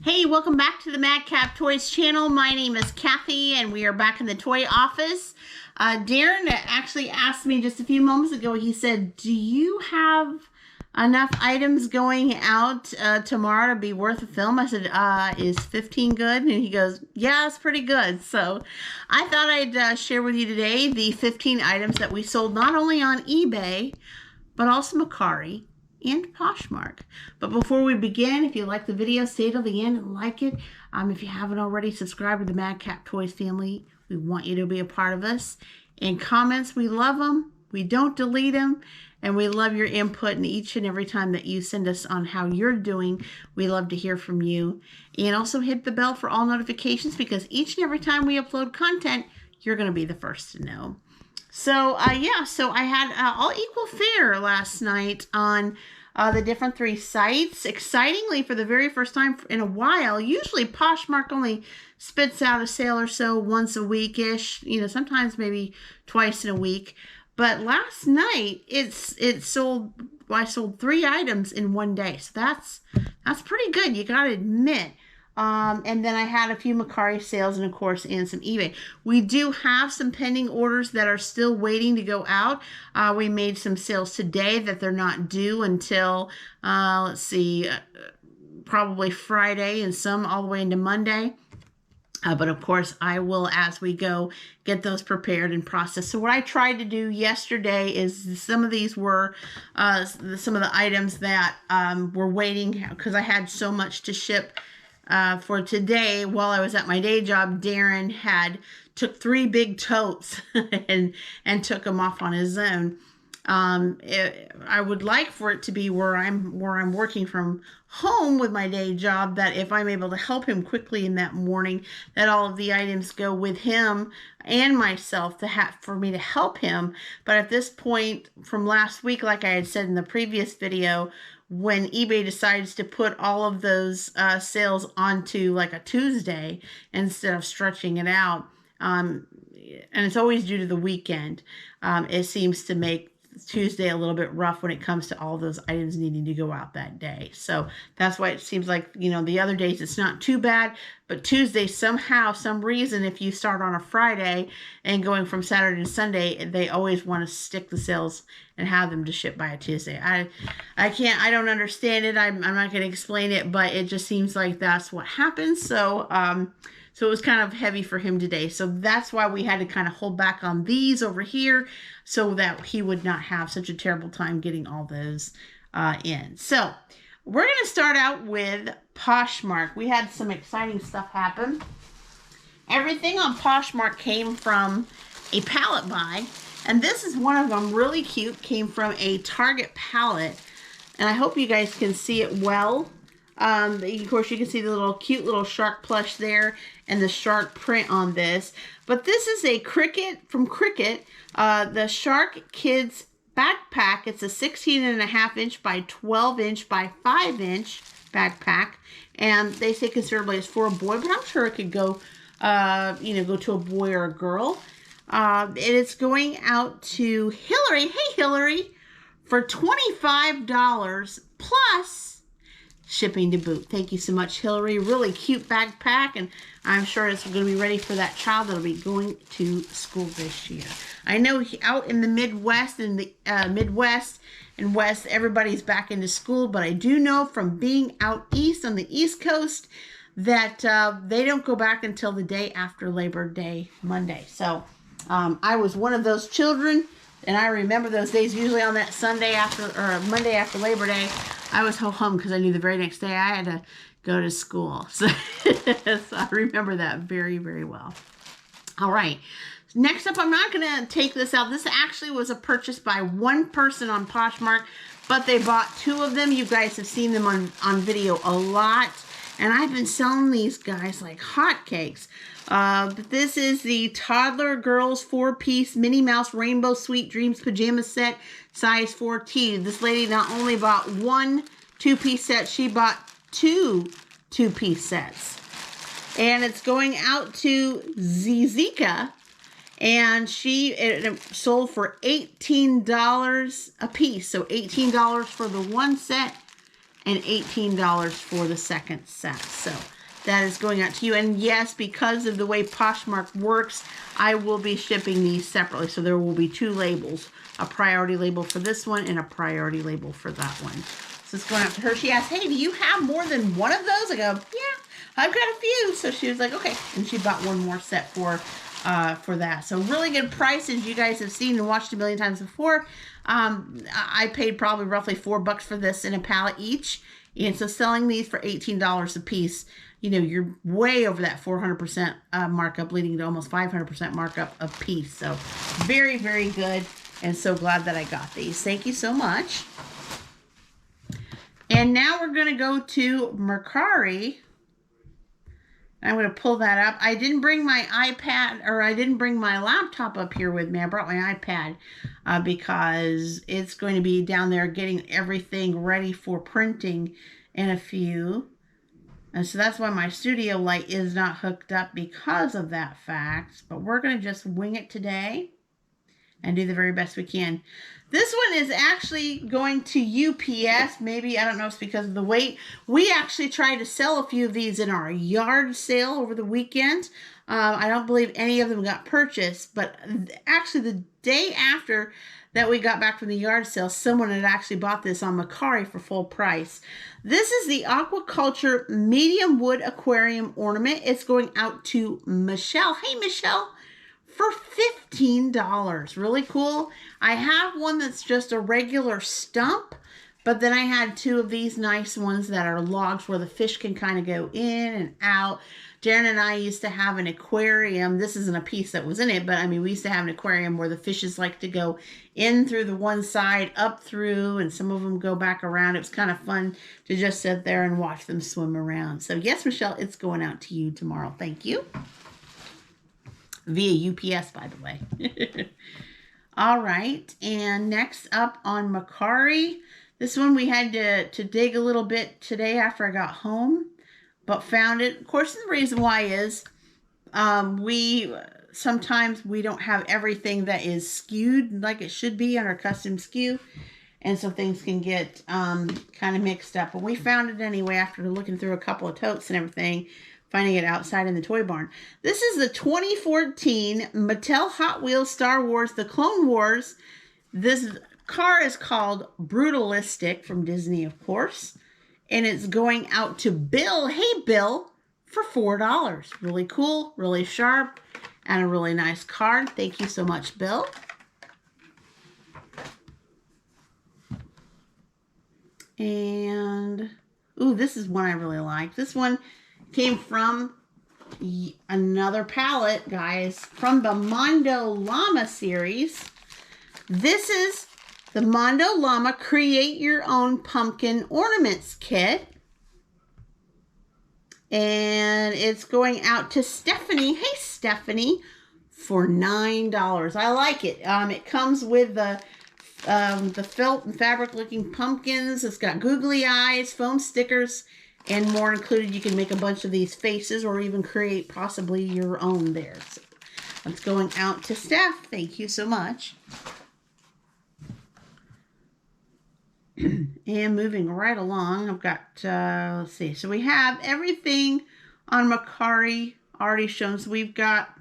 Hey, welcome back to the Madcap Toys channel. My name is Kathy, and we are back in the toy office. Darren actually asked me just a few moments ago, he said, do you have enough items going out tomorrow to be worth a film? I said, is 15 good? And he goes, yeah, it's pretty good. So I thought I'd share with you today the 15 items that we sold not only on eBay, but also Mercari and Poshmark. But before we begin, if you like the video, stay till the end and like it. If you haven't already, subscribe to the Madcap Toys family. We want you to be a part of us. And comments, we love them. We don't delete them. And we love your input, and each and every time that you send us on how you're doing, we love to hear from you. And also hit the bell for all notifications, because each and every time we upload content, you're going to be the first to know. So, so I had all equal fare last night on the different 3 sites. Excitingly, for the very first time in a while, usually Poshmark only spits out a sale or so once a week-ish, sometimes maybe twice in a week. But last night, I sold 3 items in one day. So that's pretty good, you got to admit. And then I had a few Mercari sales and, of course, and some eBay. We do have some pending orders that are still waiting to go out. We made some sales today that they're not due until, probably Friday, and some all the way into Monday. But of course, I will, as we go, get those prepared and processed. So what I tried to do yesterday is some of these were some of the items that were waiting, because I had so much to ship for today. While I was at my day job, Darren took 3 big totes and took them off on his own. I would like for it to be where I'm working from home with my day job, that if I'm able to help him quickly in that morning, that all of the items go with him and myself for me to help him. But at this point from last week, like I had said in the previous video, when eBay decides to put all of those sales onto like a Tuesday instead of stretching it out, and it's always due to the weekend, it seems to make Tuesday a little bit rough when it comes to all those items needing to go out that day. So that's why it seems like, the other days it's not too bad, but Tuesday somehow, some reason, if you start on a Friday and going from Saturday to Sunday, they always want to stick the sales and have them to ship by a Tuesday. I don't understand it. I'm not going to explain it, but it just seems like that's what happens. So, so it was kind of heavy for him today. So that's why we had to kind of hold back on these over here, so that he would not have such a terrible time getting all those in. So we're going to start out with Poshmark. We had some exciting stuff happen. Everything on Poshmark came from a pallet buy. And this is one of them, really cute, came from a Target pallet. And I hope you guys can see it well. Of course, you can see the cute little shark plush there and the shark print on this. But this is a Cricket from Cricket, the Shark Kids backpack. It's a 16.5 inch by 12 inch by 5 inch backpack. And they say considerably it's for a boy, but I'm sure it could go, go to a boy or a girl. And it's going out to Hillary. Hey, Hillary, for $25 plus shipping to boot. Thank you so much, Hillary. Really cute backpack, and I'm sure it's going to be ready for that child that'll be going to school this year. I know out in the Midwest and the Midwest and West, everybody's back into school, but I do know from being out east on the East Coast that they don't go back until the day after Labor Day, Monday. So I was one of those children, and I remember those days. Usually on that Sunday after, or Monday after Labor Day, I was home because I knew the very next day I had to go to school. So, so I remember that very, very well. All right. Next up, I'm not going to take this out. This actually was a purchase by one person on Poshmark, but they bought 2 of them. You guys have seen them on video a lot. And I've been selling these guys like hotcakes. But this is the Toddler Girls 4-piece Minnie Mouse Rainbow Sweet Dreams Pajama Set, size 4T. This lady not only bought 1 2-piece set, she bought 2 2-piece sets. And it's going out to Zizika. And it sold for $18 a piece. So $18 for the 1 set and $18 for the second set. So that is going out to you. And yes, because of the way Poshmark works, I will be shipping these separately. So there will be 2 labels, a priority label for this one and a priority label for that one. So it's going out to her. She asked, hey, do you have more than one of those? I go, yeah, I've got a few. So she was like, okay. And she bought one more set for that. So really good prices. You guys have seen and watched a million times before. I paid probably roughly $4 for this in a pallet each. And so selling these for $18 a piece, you know, you're way over that 400% markup, leading to almost 500% markup a piece. So very, very good. And so glad that I got these. Thank you so much. And now we're going to go to Mercari. I'm going to pull that up. I didn't bring my iPad, or I didn't bring my laptop up here with me. I brought my iPad because it's going to be down there getting everything ready for printing in a few. And so that's why my studio light is not hooked up because of that fact. But we're going to just wing it today and do the very best we can. This one is actually going to UPS. Maybe, I don't know if it's because of the weight. We actually tried to sell a few of these in our yard sale over the weekend. I don't believe any of them got purchased. But actually the day after that we got back from the yard sale, someone had actually bought this on Mercari for full price. This is the Aquaculture Medium Wood Aquarium Ornament. It's going out to Michelle. Hey, Michelle. For $15. Really cool. I have one that's just a regular stump, but then I had 2 of these nice ones that are logs where the fish can kind of go in and out. Darren and I used to have an aquarium. This isn't a piece that was in it, but I mean, we used to have an aquarium where the fishes like to go in through the one side, up through, and some of them go back around. It was kind of fun to just sit there and watch them swim around. So yes, Michelle, it's going out to you tomorrow. Thank you. Via UPS, by the way. All right, and next up on Mercari, this one we had to dig a little bit today after I got home, but found it. Of course, the reason why is sometimes we don't have everything that is skewed like it should be on our custom SKU, and so things can get kind of mixed up. But we found it anyway after looking through a couple of totes and everything, finding it outside in the toy barn. This is the 2014 Mattel Hot Wheels Star Wars The Clone Wars. This car is called Brutalistic from Disney, of course. And it's going out to Bill. Hey, Bill, for $4. Really cool, really sharp, and a really nice card. Thank you so much, Bill. And, ooh, this is one I really like. This one came from another palette, guys, from the Mondo Llama series. This is the Mondo Llama Create Your Own Pumpkin Ornaments Kit. And it's going out to Stephanie. Hey, Stephanie, for $9. I like it. It comes with the felt and fabric looking pumpkins. It's got googly eyes, foam stickers, and more included. You can make a bunch of these faces or even create possibly your own there. So it's going out to Steph. Thank you so much. And moving right along, I've got, let's see. So we have everything on Mercari already shown. So we've got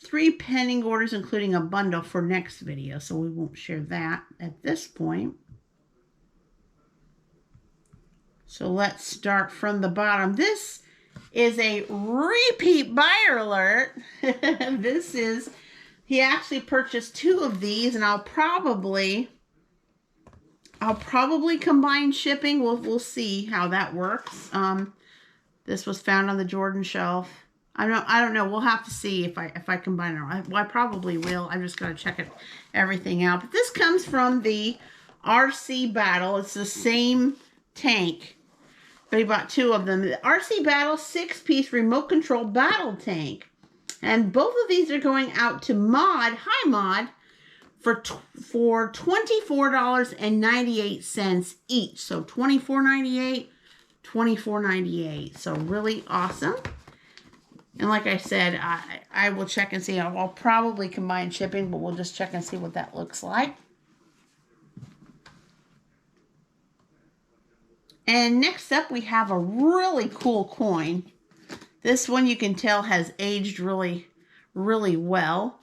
3 pending orders, including a bundle for next video. So we won't share that at this point. So let's start from the bottom. This is a repeat buyer alert. He actually purchased 2 of these, and I'll probably combine shipping. We'll see how that works. This was found on the Jordan shelf. I don't know. We'll have to see if I combine it. Well, I probably will. I'm just going to check everything out. But this comes from the RC Battle. It's the same tank, but he bought 2 of them. The RC Battle 6-piece remote control battle tank. And both of these are going out to Mod. Hi, Mod. For $24.98 each. So $24.98, $24.98. So really awesome. And like I said, I will check and see. I'll probably combine shipping, but we'll just check and see what that looks like. And next up, we have a really cool coin. This one you can tell has aged really, really well.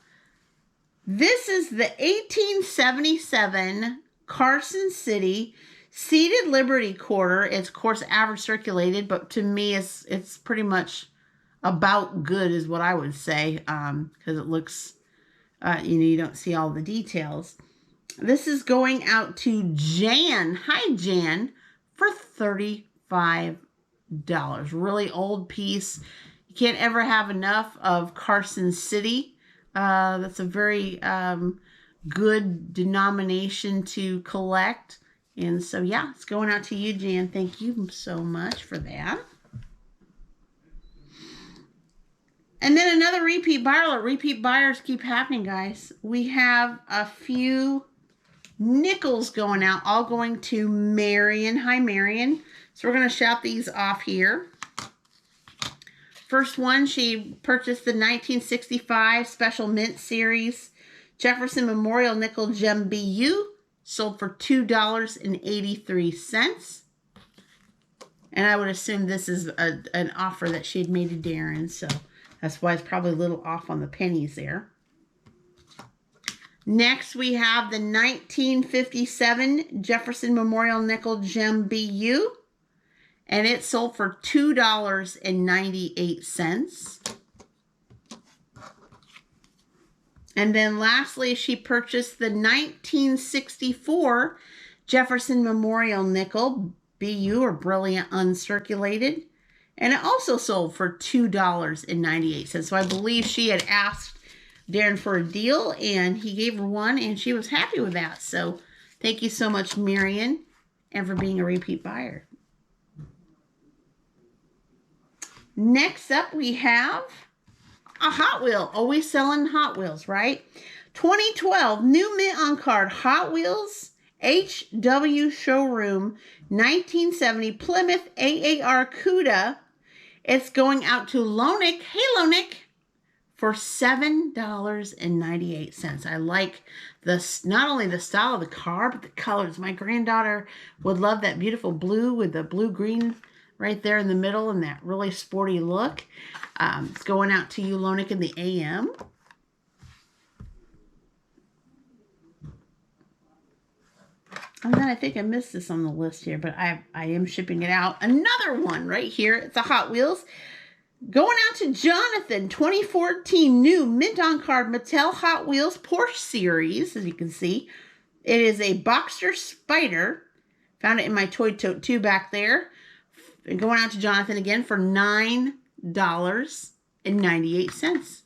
This is the 1877 Carson City Seated Liberty Quarter. It's, of course, average circulated, but to me, it's pretty much about good is what I would say, because it looks, you don't see all the details. This is going out to Jan. Hi, Jan, for $35. Really old piece. You can't ever have enough of Carson City. That's a very good denomination to collect. And so, yeah, it's going out to you, Jan. Thank you so much for that. And then another repeat buyer. Repeat buyers keep happening, guys. We have a few nickels going out, all going to Marion. Hi, Marion. So we're going to shout these off here. First one, she purchased the 1965 Special Mint Series Jefferson Memorial Nickel Gem BU. Sold for $2.83. And I would assume this is an offer that she had made to Darren. So that's why it's probably a little off on the pennies there. Next, we have the 1957 Jefferson Memorial Nickel Gem BU. And it sold for $2.98. And then lastly, she purchased the 1964 Jefferson Memorial Nickel BU, or Brilliant Uncirculated. And it also sold for $2.98. So I believe she had asked Darren for a deal, and he gave her one, and she was happy with that. So thank you so much, Marion, and for being a repeat buyer. Next up, we have a Hot Wheel. Always selling Hot Wheels, right? 2012 New Mint on Card Hot Wheels HW Showroom 1970 Plymouth AAR CUDA. It's going out to Lonick. Hey, Lonick. For $7.98. I like this, not only the style of the car, but the colors. My granddaughter would love that beautiful blue with the blue-green right there in the middle and that really sporty look. It's going out to you, Lonick, in the AM. And then I think I missed this on the list here, but I am shipping it out. Another one right here. It's a Hot Wheels. Going out to Jonathan, 2014 new Mint on Card Mattel Hot Wheels Porsche Series, as you can see. It is a Boxster Spider. Found it in my toy tote too back there. And going out to Jonathan again for $9.98.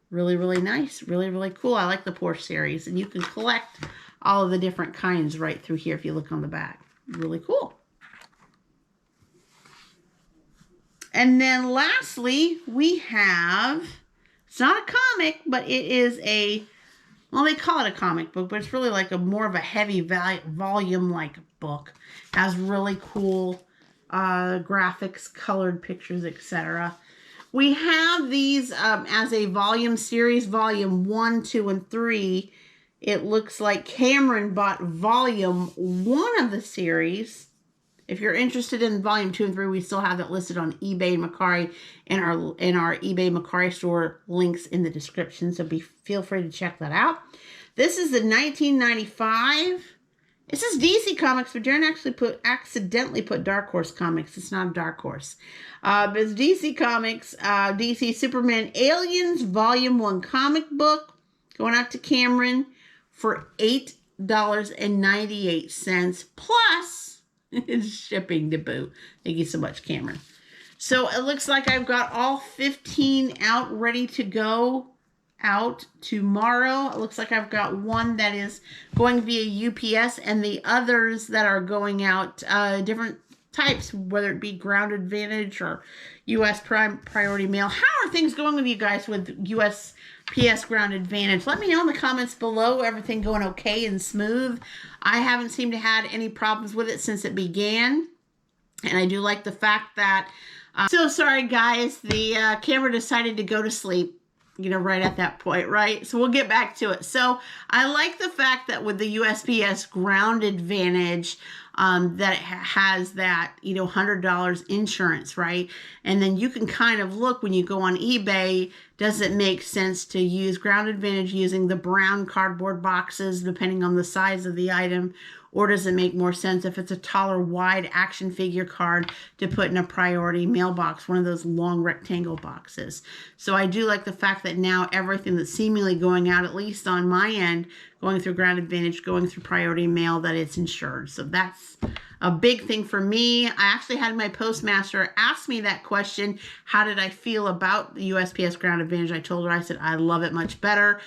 Really, really nice. Really, really cool. I like the Porsche series. And you can collect all of the different kinds right through here if you look on the back. Really cool. And then lastly, we have, it's not a comic, but it is a, well, they call it a comic book, but it's really like a more of a heavy volume-like book. It has really cool graphics, colored pictures, etc. We have these as a volume series, volume 1, 2, and 3. It looks like Cameron bought volume 1 of the series. If you're interested in volume 2 and 3, we still have it listed on eBay and Mercari, and our eBay Mercari store links in the description. So feel free to check that out. This is the 1995. It says DC Comics, but Darren actually accidentally put Dark Horse Comics. It's not a Dark Horse. But it's DC Comics, DC Superman Aliens Volume 1 comic book. Going out to Cameron for $8.98 plus it's shipping to boot. Thank you so much, Cameron. So it looks like I've got all 15 out ready to go out tomorrow. It looks like I've got one that is going via UPS and the others that are going out different types, whether it be Ground Advantage or US Priority Mail. How are things going with you guys with USPS Ground Advantage? Let me know in the comments below. Everything going okay and smooth? I haven't seemed to have any problems with it since it began. And I do like the fact that, so sorry guys, the camera decided to go to sleep, you know, right at that point, right? So we'll get back to it. So I like the fact that with the USPS Ground Advantage, that has that, $100 insurance, right? And then you can kind of look when you go on eBay, does it make sense to use Ground Advantage using the brown cardboard boxes, depending on the size of the item? Or does it make more sense if it's a taller, wide action figure card to put in a priority mailbox, one of those long rectangle boxes? So I do like the fact that now everything that's seemingly going out, at least on my end, going through Ground Advantage, going through priority mail, that it's insured. So that's a big thing for me. I actually had my postmaster ask me that question. How did I feel about the USPS Ground Advantage? I told her, I said, I love it much better.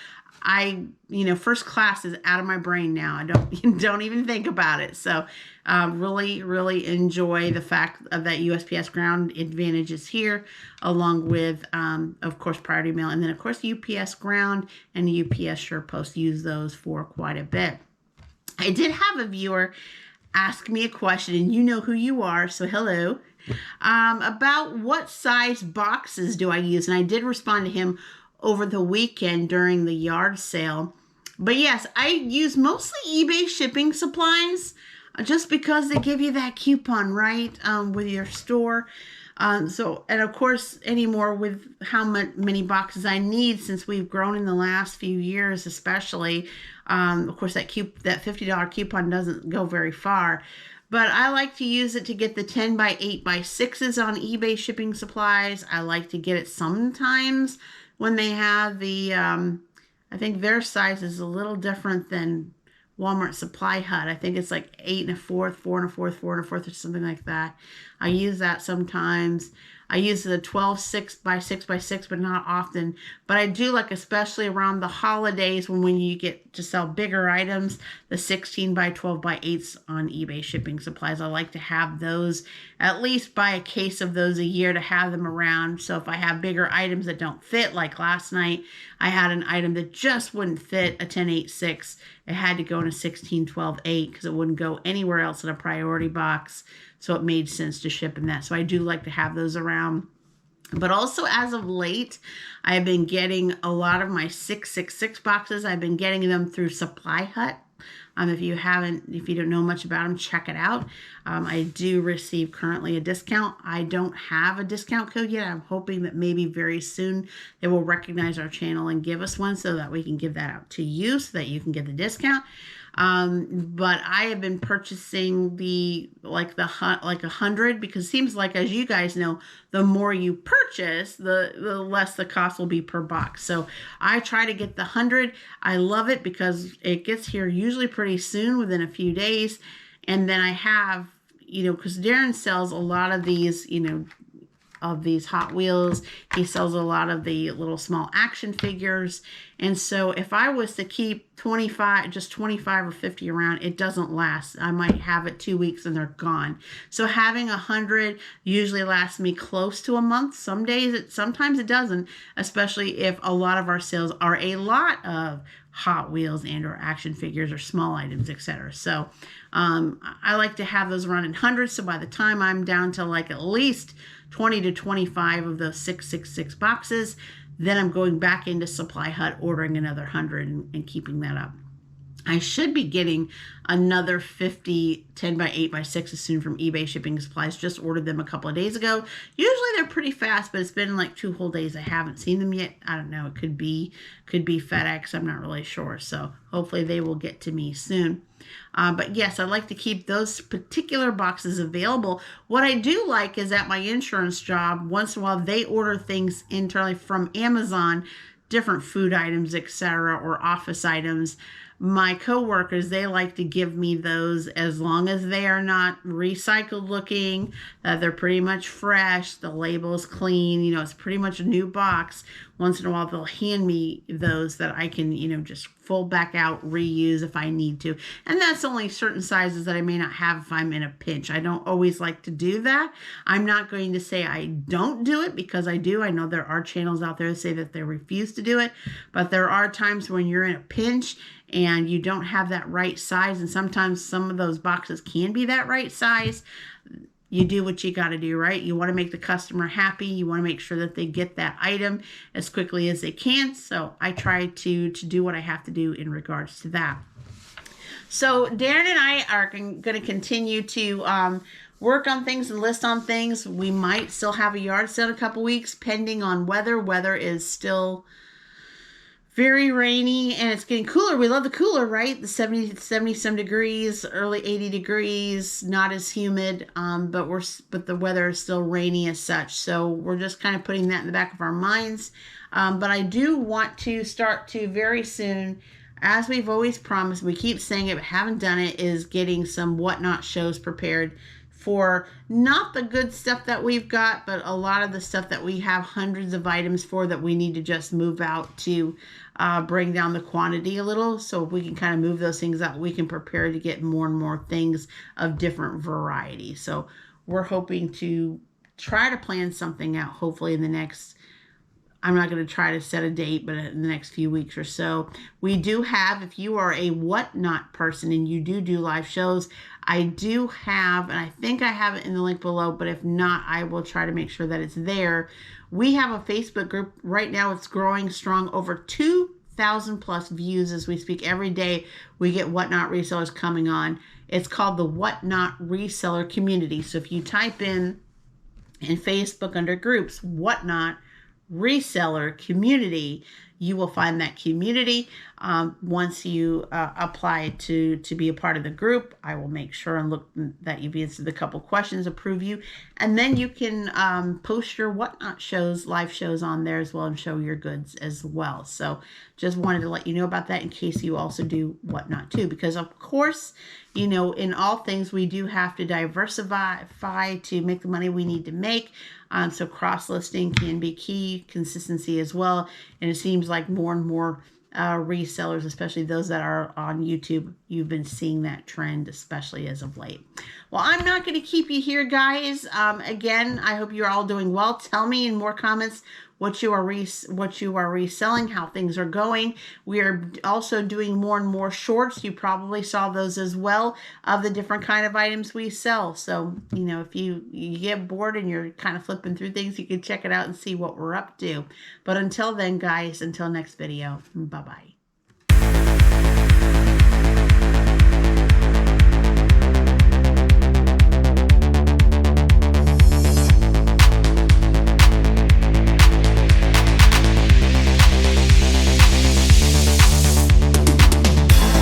First class is out of my brain now. I don't even think about it. So really, really enjoy the fact that USPS Ground Advantage is here, along with, of course, priority mail. And then, of course, UPS Ground and UPS SurePost, use those for quite a bit. I did have a viewer ask me a question, and you know who you are, so hello, about what size boxes do I use. And I did respond to him over the weekend during the yard sale. But yes, I use mostly eBay shipping supplies, just because they give you that coupon, right, with your store. And of course, anymore with how many boxes I need, since we've grown in the last few years, especially, of course, that $50 coupon doesn't go very far. But I like to use it to get the 10 by 8 by 6s on eBay shipping supplies. I like to get it sometimes when they have the, I think their size is a little different than Walmart Supply Hut. I think it's like 8 1/4, 4 1/4, 4 1/4, or something like that. I use that sometimes. I use the 12 6 by 6 by 6, but not often. But I do like, especially around the holidays, when you get to sell bigger items, the 16 by 12 by 8s on eBay shipping supplies. I like to have those, at least buy a case of those a year to have them around. So if I have bigger items that don't fit, like last night, I had an item that just wouldn't fit a 10/8/6. It had to go in a 16/12/8 because it wouldn't go anywhere else in a priority box. So it made sense to ship in that. So I do like to have those around. But also, as of late, I've been getting a lot of my 666 boxes. I've been getting them through Supply Hut. If you don't know much about them, check it out. I do receive currently a discount. I don't have a discount code yet. I'm hoping that maybe very soon they will recognize our channel and give us one, so that we can give that out to you, so that you can get the discount. But I have been purchasing like 100, because it seems like, as you guys know, the more you purchase, the less the cost will be per box. So I try to get the 100. I love it because it gets here usually pretty soon, within a few days. And then I have, because Darren sells a lot of these, of these Hot Wheels. He sells a lot of the little small action figures. And so if I was to keep 25 or 50 around, it doesn't last. I might have it 2 weeks and they're gone. So having 100 usually lasts me close to a month. Sometimes it doesn't, especially if a lot of our sales are a lot of Hot Wheels and or action figures or small items, etc. So I like to have those around in hundreds. So by the time I'm down to like at least 20 to 25 of those 666 boxes, then I'm going back into Supply Hut, ordering another 100 and keeping that up. I should be getting another 50 10 by 8 by 6s soon from eBay shipping supplies. Just ordered them a couple of days ago. Usually they're pretty fast, but it's been like 2 whole days. I haven't seen them yet. I don't know. It could be FedEx. I'm not really sure. So hopefully they will get to me soon. But yes, I like to keep those particular boxes available. What I do like is at my insurance job, once in a while they order things internally from Amazon, different food items, etc., or office items. My coworkers, they like to give me those as long as they are not recycled looking, that they're pretty much fresh, the label is clean, it's pretty much a new box. Once in a while, they'll hand me those that I can, just fold back out, reuse if I need to. And that's only certain sizes that I may not have if I'm in a pinch. I don't always like to do that. I'm not going to say I don't do it, because I do. I know there are channels out there that say that they refuse to do it, but there are times when you're in a pinch and you don't have that right size, and sometimes some of those boxes can be that right size. You do what you got to do, right? You want to make the customer happy. You want to make sure that they get that item as quickly as they can. So I try to do what I have to do in regards to that. So Darren and I are going to continue to work on things and list on things. We might still have a yard sale in a couple weeks, pending on weather. Weather is still very rainy and it's getting cooler. We love the cooler, right? The 70 some degrees, early 80 degrees, not as humid, but the weather is still rainy as such. So we're just kind of putting that in the back of our minds. But I do want to start to very soon, as we've always promised, we keep saying it but haven't done it, is getting some whatnot shows prepared for not the good stuff that we've got, but a lot of the stuff that we have hundreds of items for that we need to just move out to bring down the quantity a little. So if we can kind of move those things out, we can prepare to get more and more things of different variety. So we're hoping to try to plan something out, hopefully in the next, I'm not going to try to set a date, but in the next few weeks or so. We do have, if you are a whatnot person and you do live shows, I do have, and I think I have it in the link below, but if not, I will try to make sure that it's there. We have a Facebook group. Right now it's growing strong, over 2,000 plus views as we speak. Every day we get whatnot resellers coming on. It's called the Whatnot Reseller Community. So if you type in Facebook under groups, Whatnot Reseller Community, you will find that community. Once you apply to be a part of the group, I will make sure and look that you've answered the couple questions, approve you, and then you can post your whatnot shows, live shows on there as well, and show your goods as well. So just wanted to let you know about that in case you also do whatnot too, because of course, you know, in all things we do have to diversify to make the money we need to make. So cross-listing can be key, consistency as well. And it seems like more and more resellers, especially those that are on YouTube, you've been seeing that trend, especially as of late. Well, I'm not going to keep you here, guys. Again, I hope you're all doing well. Tell me in more comments what you are reselling, how things are going. We are also doing more and more shorts. You probably saw those as well, of the different kind of items we sell. So, you know, if you get bored and you're kind of flipping through things, you can check it out and see what we're up to. But until then, guys, until next video, bye-bye.